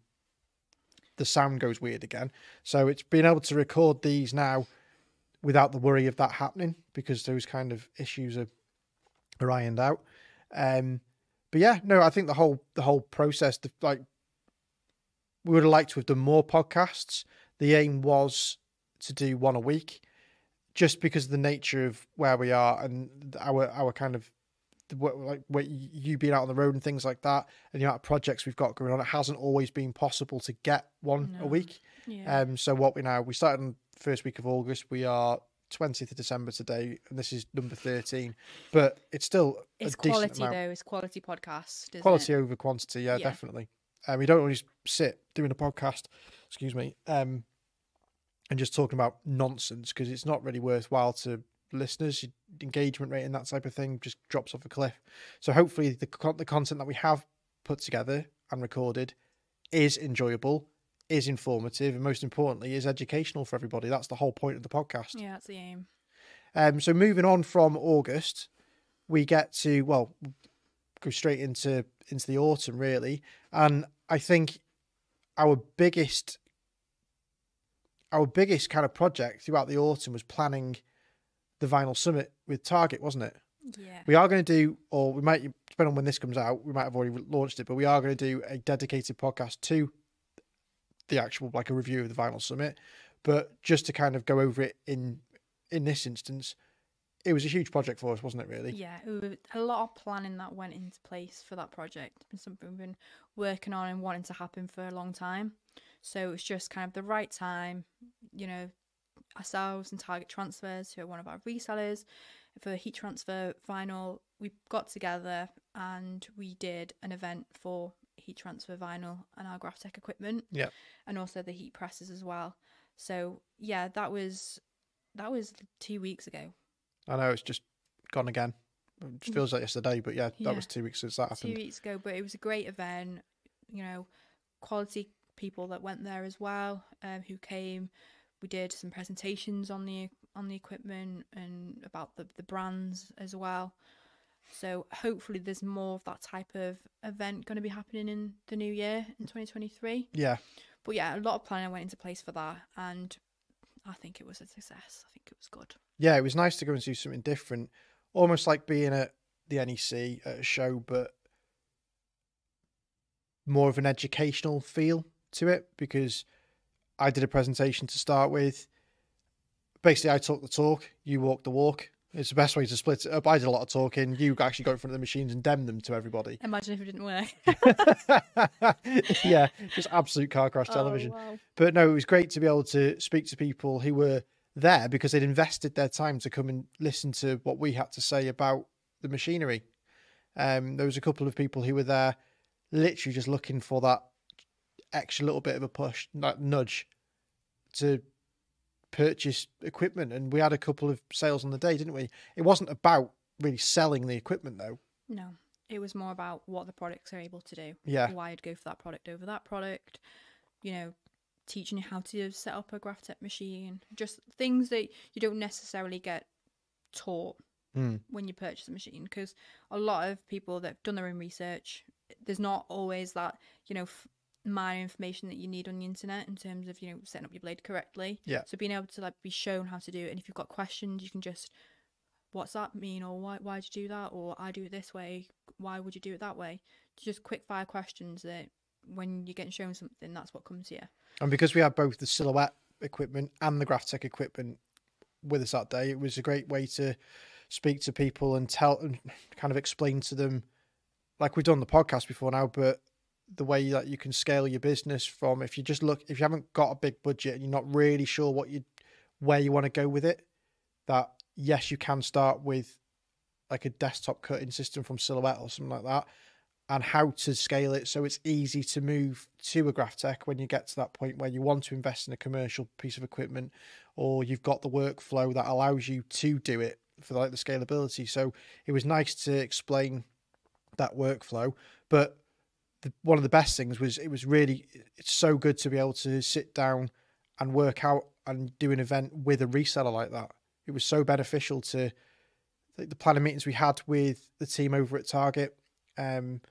the sound goes weird again. So it's being able to record these now without the worry of that happening because those kind of issues are ironed out. But yeah, no, I think the whole process, we would have liked to have done more podcasts. The aim was to do one a week. Just because of the nature of where we are and our kind of where you being out on the road and things like that, and the amount of projects we've got going on, it hasn't always been possible to get one a week. Yeah. So we started on the first week of August. We are 20th of December today, and this is number 13. But it's still it's a decent quality amount. though. It's quality podcast. Isn't Quality it? over quantity, yeah, definitely. We don't always sit doing a podcast. Excuse me. And just talking about nonsense because it's not really worthwhile to listeners. Engagement rate and that type of thing just drops off a cliff. So hopefully the content that we have put together and recorded is enjoyable, is informative and most importantly is educational for everybody. That's the whole point of the podcast. Yeah, that's the aim. So moving on from August, we get to, well, go straight into the autumn really. And I think our biggest kind of project throughout the autumn was planning the Vinyl Summit with Target, wasn't it? Yeah. We are going to do, or we might, depending on when this comes out, we might have already launched it, but we are going to do a dedicated podcast to the actual, like a review of the Vinyl Summit. But just to kind of go over it in this instance, it was a huge project for us, wasn't it, really? Yeah, it was a lot of planning that went into place for that project. It's been something we've been working on and wanting to happen for a long time. So it's just kind of the right time, you know, ourselves and Target Transfers, who are one of our resellers for heat transfer vinyl, we got together and we did an event for heat transfer vinyl and our GraphTech equipment. Yeah. And also the heat presses as well. So yeah, that was 2 weeks ago. I know, it's just gone again. It just feels like yesterday, but yeah, that was 2 weeks since that happened. 2 weeks ago, but it was a great event. You know, quality people that went there as well, who came. We did some presentations on the equipment and about the brands as well. So hopefully there's more of that type of event going to be happening in the new year in 2023. Yeah. But yeah, a lot of planning went into place for that, and I think it was a success. I think it was good. Yeah, it was nice to go and do something different, almost like being at the NEC at a show, but more of an educational feel to it, because I did a presentation to start with. Basically, I talked the talk, you walked the walk. It's the best way to split it up. I did a lot of talking. You actually go in front of the machines and dem them to everybody. Imagine if it didn't work. Yeah, just absolute car crash television. Oh, wow. But no, it was great to be able to speak to people who were there because they'd invested their time to come and listen to what we had to say about the machinery. There was a couple of people who were there literally just looking for that extra little bit of a push, that nudge to purchase equipment. And we had a couple of sales on the day, didn't we? It wasn't about really selling the equipment though. No, it was more about what the products are able to do. Yeah. Why I'd go for that product over that product. You know, teaching you how to set up a GraphTech machine. Just things that you don't necessarily get taught when you purchase a machine, because a lot of people that have done their own research, there's not always that, you know, minor information that you need on the internet in terms of, you know, setting up your blade correctly. Yeah. So being able to like be shown how to do it, and if you've got questions, you can just, what's that mean, or why'd you do that, or I do it this way, why would you do it that way? Just quick fire questions that when you're getting shown something, that's what comes to you. And because we had both the Silhouette equipment and the GraphTech equipment with us that day, it was a great way to speak to people and tell and kind of explain to them, like we've done the podcast before now, but the way that you can scale your business from, if you haven't got a big budget and you're not really sure where you want to go with it, that yes, you can start with like a desktop cutting system from Silhouette or something like that, and how to scale it so it's easy to move to a GraphTech when you get to that point where you want to invest in a commercial piece of equipment, or you've got the workflow that allows you to do it for like the scalability. So it was nice to explain that workflow. But one of the best things was it's so good to be able to sit down and work out and do an event with a reseller like that. It was so beneficial to the planning meetings we had with the team over at Target. It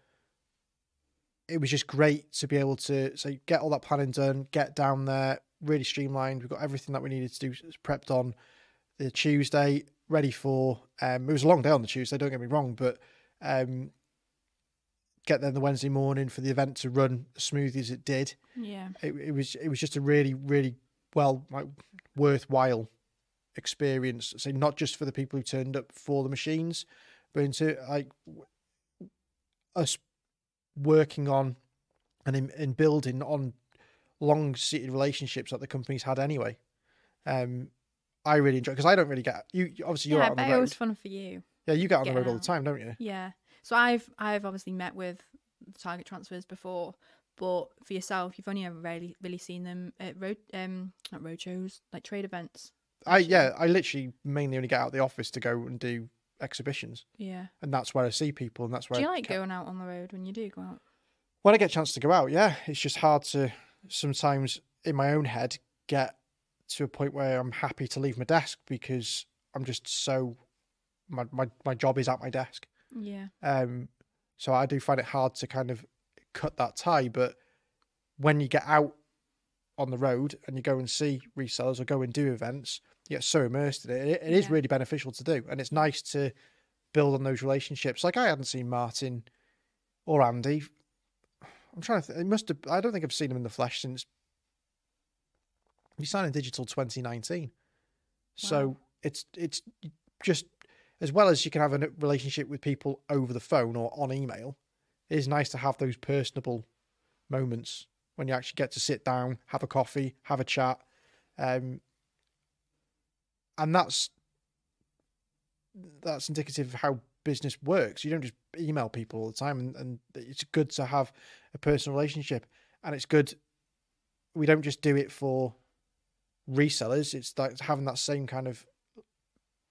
was just great to be able to get all that planning done, get down there, really streamlined. We've got everything that we needed to do prepped on the Tuesday, ready for, it was a long day on the Tuesday, don't get me wrong, but get there the Wednesday morning for the event to run as smoothly as it did. Yeah. It was just a really, really worthwhile experience. So not just for the people who turned up for the machines, but into like us working on and in building on long-seated relationships that the companies had anyway. I really enjoy, because I don't really get you. Obviously, you're out on the road. Yeah, it was fun for you. Yeah, you get on the road Getting all the out. time, don't you? Yeah. So I've obviously met with Target Transfers before, but for yourself, you've only ever really seen them at not road shows, like trade events. I literally mainly only get out of the office to go and do exhibitions. Yeah. And that's where I see people, and that's where Do you like going out on the road when you do go out? when I get a chance to go out. Yeah, it's just hard to sometimes in my own head get to a point where I'm happy to leave my desk because I'm just so my job is at my desk. Yeah. So I do find it hard to kind of cut that tie. But when you get out on the road and you go and see resellers or go and do events, you get so immersed in it. It is really beneficial to do, and it's nice to build on those relationships. Like I hadn't seen Martin or Andy. I'm trying to. It must have. I don't think I've seen him in the flesh since we signed in digital 2019. So Wow. it's just as well as you can have a relationship with people over the phone or on email. It is nice to have those personable moments when you actually get to sit down, have a coffee, have a chat, and that's indicative of how business works. You don't just email people all the time, and it's good to have a personal relationship, and it's good. We don't just do it for resellers. It's like having that same kind of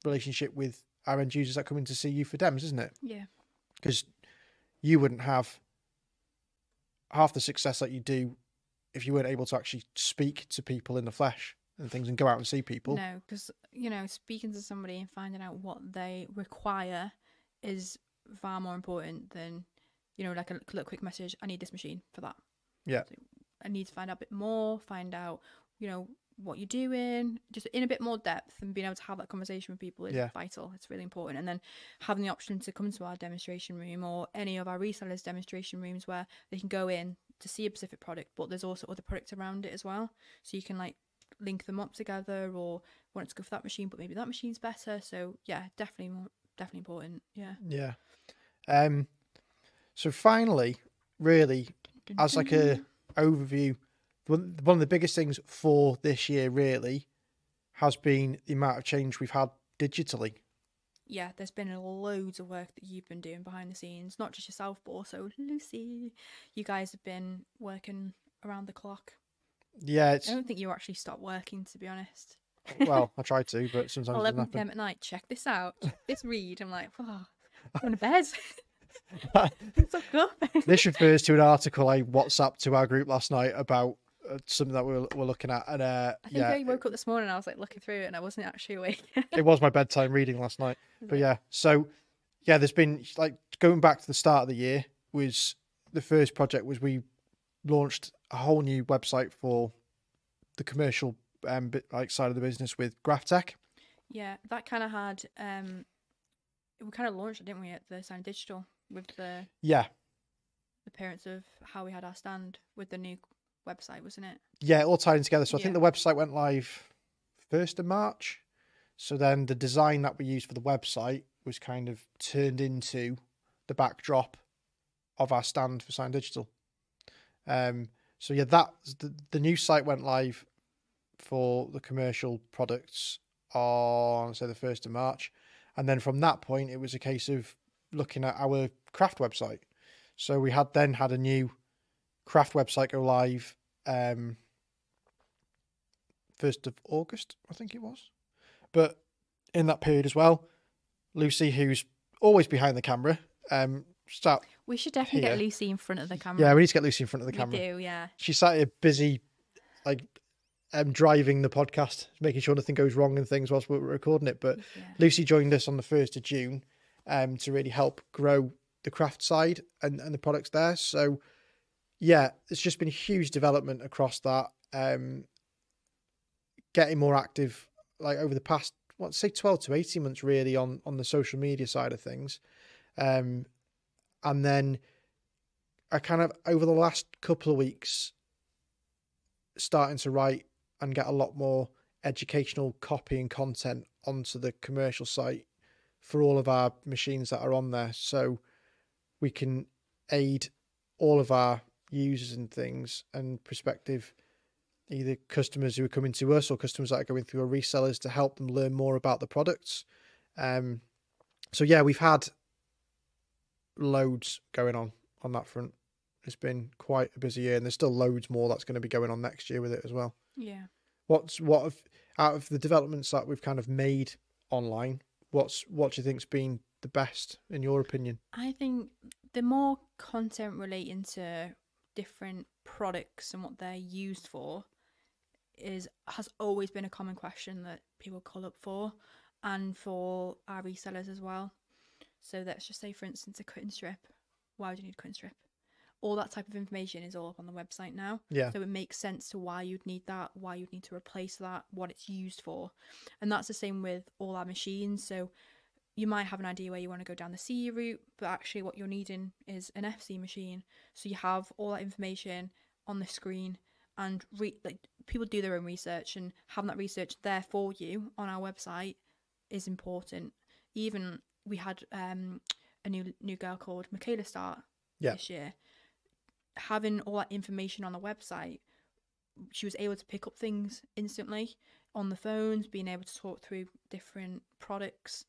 relationship with our end users that come in to see you for dems, isn't it? Yeah. Because you wouldn't have half the success that you do if you weren't able to actually speak to people in the flesh and things and go out and see people. No, because, speaking to somebody and finding out what they require is far more important than, like a little quick message, I need this machine for that. Yeah. So I need to find out a bit more, find out, what you're doing, just in a bit more depth, and being able to have that conversation with people is vital. It's really important. And then having the option to come to our demonstration room or any of our resellers' demonstration rooms where they can go in to see a specific product, but there's also other products around it as well. So you can link them up together, or want to go for that machine, but maybe that machine's better. So yeah, definitely important. Yeah. Yeah. So finally, really, as like a overview, one of the biggest things for this year really has been the amount of change we've had digitally. Yeah, there's been loads of work that you've been doing behind the scenes, not just yourself, but also Lucy. You guys have been working around the clock. Yeah, I don't think you actually stopped working, to be honest. Well, I try to, but sometimes 11 p.m. at night, check this out, check this read. I'm like, oh, I'm going to bed. It's so good. This refers to an article I WhatsApped to our group last night about something that we're looking at, and I think I woke up this morning and I was looking through it and I wasn't actually awake. It was my bedtime reading last night. But yeah, so yeah, there's been going back to the start of the year was the first project was we launched a whole new website for the commercial side of the business with GraphTech. Yeah, that kind of had we kind of launched it, didn't we, at the Sign Digital with the appearance of how we had our stand with the new website, wasn't it? Yeah, it all tied in together. So I think the website went live 1st of March. So then the design that we used for the website was kind of turned into the backdrop of our stand for Sign Digital. So yeah, that the new site went live for the commercial products on, say, the 1st of March. And then from that point, it was a case of looking at our craft website. So we had a new craft website go live 1st of August, I think it was. But in that period as well, Lucy, who's always behind the camera, we should definitely get Lucy in front of the camera. Yeah, we need to get Lucy in front of the camera. We do, yeah. She sat here busy, driving the podcast, making sure nothing goes wrong and things whilst we're recording it. But Lucy joined us on the 1st of June to really help grow the craft side and the products there. So yeah, it's just been a huge development across that. Getting more active, over the past, 12 to 18 months, really, on the social media side of things. And then I kind of, over the last couple of weeks, starting to write and get a lot more educational copy and content onto the commercial site for all of our machines that are on there. So we can aid all of our users and things and prospective either customers who are coming to us or customers that are going through our resellers to help them learn more about the products. So yeah, we've had loads going on that front. It's been quite a busy year, and there's still loads more that's going to be going on next year with it as well. Yeah. Out of the developments that we've kind of made online, what do you think's been the best in your opinion? I think the more content relating to different products and what they're used for has always been a common question that people call up for, and for our resellers as well. So let's just say, for instance, a cut and strip. Why would you need a cut and strip? All that type of information is all up on the website now. Yeah. So it makes sense to why you'd need that, why you'd need to replace that, what it's used for. And that's the same with all our machines. So you might have an idea where you want to go down the CE route, but actually what you're needing is an FC machine. So you have all that information on the screen, and people do their own research, and having that research there for you on our website is important. Even we had a new girl called Michaela start this year. Having all that information on the website, she was able to pick up things instantly on the phones, being able to talk through different products,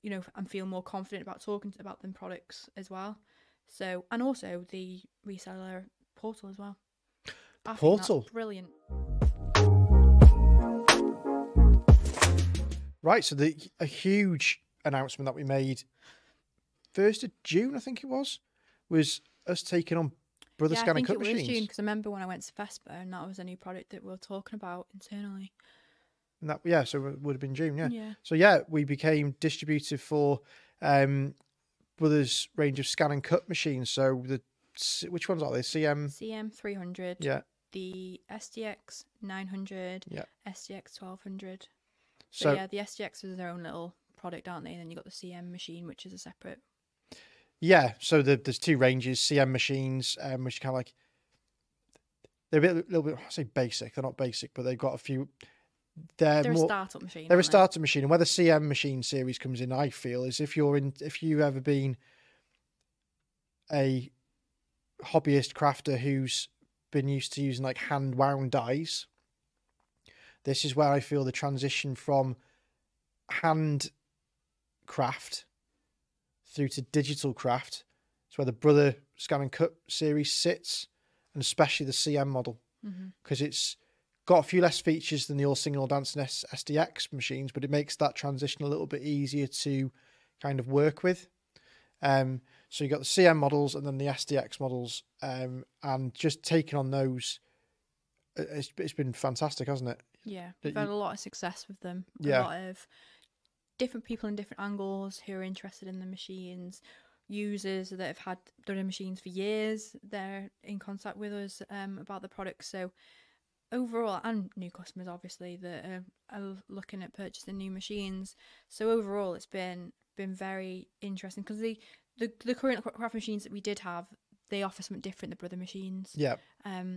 you know, and feel more confident about talking about them products as well. So, and also the reseller portal as well. I think Portal, that's brilliant. Right, so a huge announcement that we made 1st of June, I think it was us taking on Brother Scan and Cut machines. I think it was June, because I remember when I went to Vespa, and that was a new product that we were talking about internally. And that, so it would have been June, Yeah. So we became distributor for Brothers range of scan and cut machines. So which ones are they? CM 300. Yeah. The SDX 900. Yeah. SDX 1200. So the SDX is their own little product, aren't they? And then you got the CM machine, which is a separate. Yeah, so there's two ranges, CM machines, which are kind of like, they're a little bit, I say basic, they're not basic, but they've got a few, they're more, a startup machine. They're a startup machine, and where the CM machine series comes in, I feel, is if you've ever been a hobbyist crafter who's been used to using like hand wound dies, this is where I feel the transition from hand craft through to digital craft. It's where the Brother Scan and Cut series sits, and especially the CM model, because it's got a few less features than the All Singing All Dancing SDX machines, but it makes that transition a little bit easier to kind of work with. So you got the CM models and then the SDX models, and just taking on those, it's been fantastic, hasn't it? Yeah, we've had a lot of success with them. Yeah. A lot of different people in different angles who are interested in the machines, users that have done the machines for years, they're in contact with us about the products. So overall, and new customers obviously that are looking at purchasing new machines. So overall, it's been very interesting, because the current craft machines that we did have, they offer something different, the Brother machines. Yeah.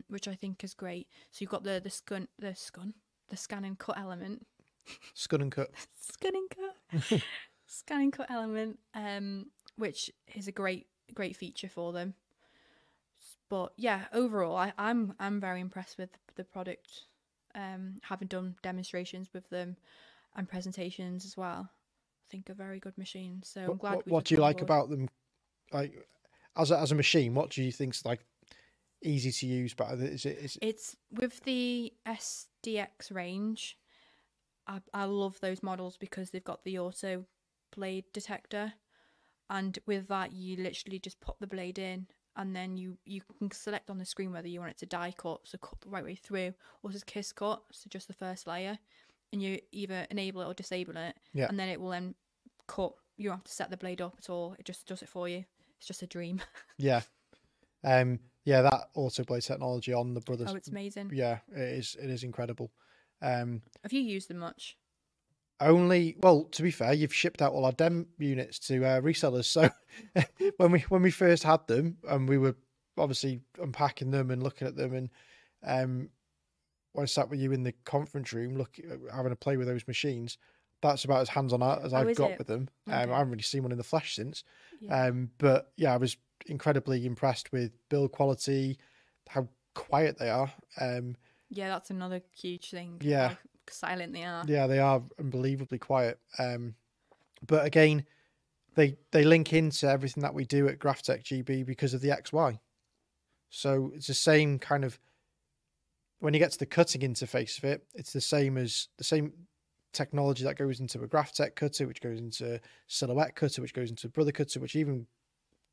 Which I think is great. So you've got the scan and cut element. Scan and cut. Scan and cut. Scan and cut element, which is a great feature for them. But yeah, overall, I'm very impressed with the product. Having done demonstrations with them and presentations as well, I think a very good machine. So I'm glad. What do you like about them? Like as a machine, what do you think's like easy to use? But it's with the SDX range. I love those models because they've got the auto blade detector, and with that you literally just pop the blade in, and then you can select on the screen whether you want it to die cut, so cut the right way through, or just kiss cut, so just the first layer, and you either enable it or disable it, and then it will then cut. You don't have to set the blade up at all, it just does it for you. It's just a dream. That auto blade technology on the Brothers, it's amazing. Yeah, it is incredible. Have you used them much? Well, to be fair, you've shipped out all our dem units to resellers. So when we first had them, and we were obviously unpacking them and looking at them, and when I sat with you in the conference room, having a play with those machines, that's about as hands-on as I've got with them. Okay. I haven't really seen one in the flesh since. Yeah. But yeah, I was incredibly impressed with build quality, how quiet they are. Yeah, that's another huge thing. Yeah. How silent they are. Yeah, they are unbelievably quiet. But again, they link into everything that we do at Graphtec GB because of the XY. So it's the same kind of, when you get to the cutting interface of it, it's the same technology that goes into a Graphtec cutter, which goes into Silhouette cutter, which goes into Brother cutter, which even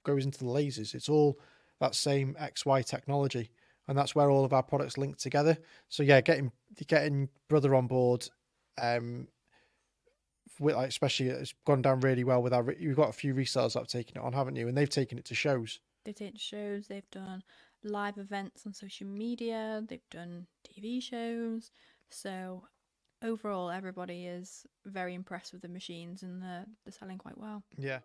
goes into the lasers. It's all that same XY technology, and that's where all of our products link together. So yeah, getting Brother on board, with, like, especially it's gone down really well with our. You've got a few resellers that have taken it on, haven't you? And they've taken it to shows. They've taken shows, they've done live events on social media, they've done TV shows. So overall, everybody is very impressed with the machines, and they're selling quite well. Yeah.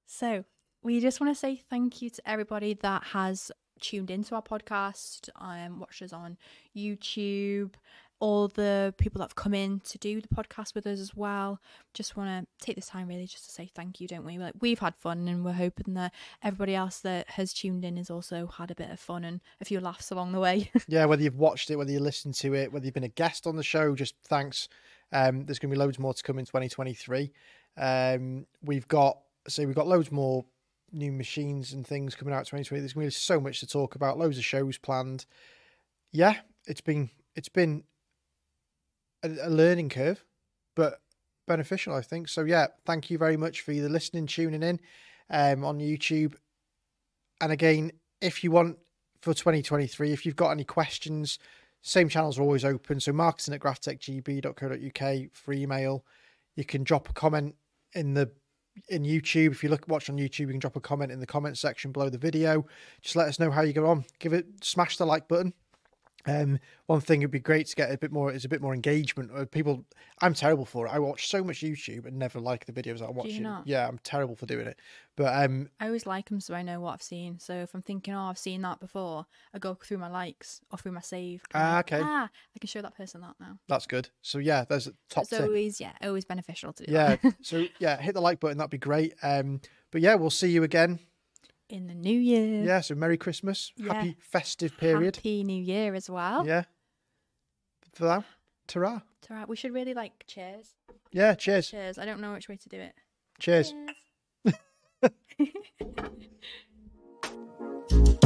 So we just want to say thank you to everybody that has tuned into our podcast, watched us on YouTube, all the people that have come in to do the podcast with us as well. Just want to take this time really just to say thank you, don't we? Like, we've had fun, and we're hoping that everybody else that has tuned in has also had a bit of fun and a few laughs along the way. Yeah, whether you've watched it, whether you listened to it, whether you've been a guest on the show, just thanks. There's going to be loads more to come in 2023. We've got loads more new machines and things coming out 2020. There's going to be so much to talk about, loads of shows planned. Yeah, it's been a learning curve, but beneficial, I think. So yeah, thank you very much for either listening, tuning in on YouTube. And again, if you want, for 2023, if you've got any questions, same channels are always open. So marketing@graphtechgb.co.uk for email. You can drop a comment in YouTube. If you watch on YouTube, you can drop a comment in the comment section below the video. Just let us know how you go on. Smash the like button. One thing it'd be great to get a bit more engagement. People, I'm terrible for it. I watch so much YouTube and never like the videos I'm watching. Do you not? Yeah, I'm terrible for doing it. But I always like them so I know what I've seen. So if I'm thinking, oh, I've seen that before, I go through my likes or through my save. Okay. I can show that person that now. That's good. So yeah, there's a top It's tip. always beneficial to do Yeah. that. So yeah, hit the like button. That'd be great. But yeah, we'll see you again in the new year. Yeah. So Merry Christmas. Yeah. Happy festive period. Happy New Year as well. Yeah. For that, ta-ra. Ta-ra. We should really cheers. Yeah. Cheers. Cheers. I don't know which way to do it. Cheers. Cheers.